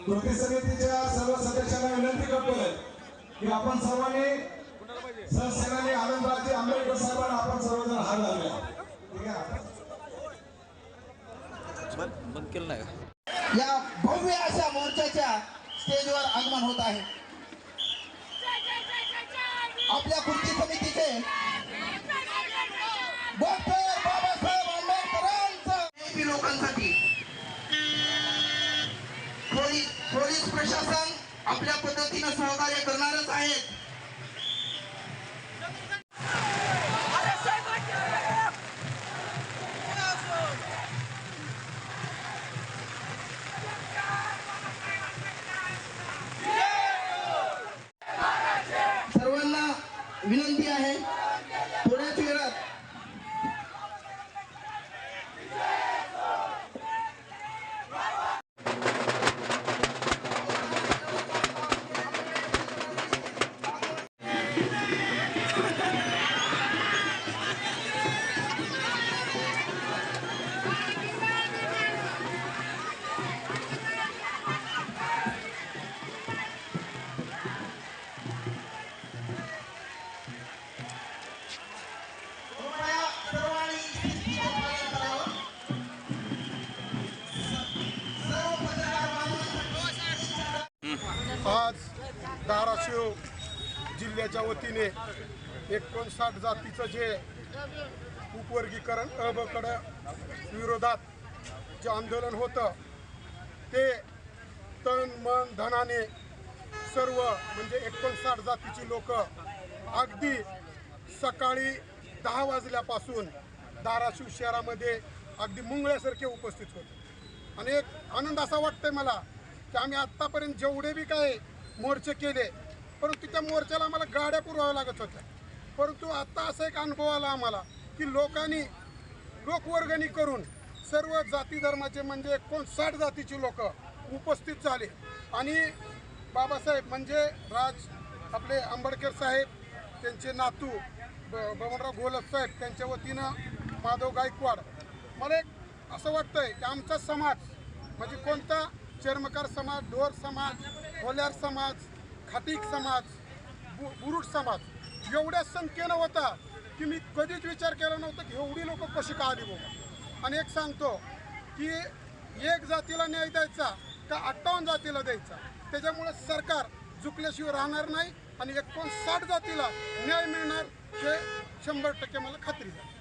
कृती समितीच्या सर्व सदस्यांना विनंती करतोय की आपण सर्वांनी सहसेनानी आनंदराजे आंबेडकर साहेबांना आपण सर्वजण हार घालूया. ठीक आहे, बंद केलं नाही का? या भव्य अशा मोर्चाच्या स्टेजवर आगमन होत आहे. आपल्या कृती समितीचे डॉक्टर बाबासाहेब आंबेडकरांचं लोकांसाठी पोलीस प्रशासन आपल्या पद्धतीने सहकार्य करणारच आहेत. सर्वांना विनंती आहे थोड्याच वेळात आज धाराशिव जिल्ह्याच्या वतीने 59 जातीचं जे उपवर्गीकरण अबकड विरोधात जे आंदोलन होतं ते तन मन धनाने सर्व म्हणजे 59 जातीची लोक अगदी सकाळी 10 वाजल्यापासून धाराशिव शहरामध्ये अगदी मुंगळ्यासारखे उपस्थित होते. आणि एक आनंद असा वाटतोय मला की आम्ही आत्तापर्यंत जेवढे बी काही मोर्चे केले परंतु त्या मोर्चाला आम्हाला गाड्या पुरवाव्या लागत होत्या. परंतु आता असा एक अनुभव आला आम्हाला की लोकांनी लोकवर्गणी करून सर्व जाती धर्माचे म्हणजे 59 जातीची लोक उपस्थित झाले. आणि बाबासाहेब म्हणजे आपले आंबेडकर साहेब त्यांचे नातू बबनराव घोलप साहेब त्यांच्या वतीनं माधव गायकवाड, मला एक असं वाटतंय की आमचा समाज म्हणजे कोणता चर्मकार समाज, ढोर समाज, होल्यार समाज, खाटीक समाज, बुरुड समाज एवढ्या संख्येनं होता की मी कधीच विचार केला नव्हता की एवढी लोक कशी का आली बाबा. आणि एक सांगतो की एक जातीला न्याय द्यायचा का 58 जातीला द्यायचा, त्याच्यामुळे सरकार झुकल्याशिवाय राहणार नाही आणि 59 जातीला न्याय मिळणार हे 100% मला खात्री आहे.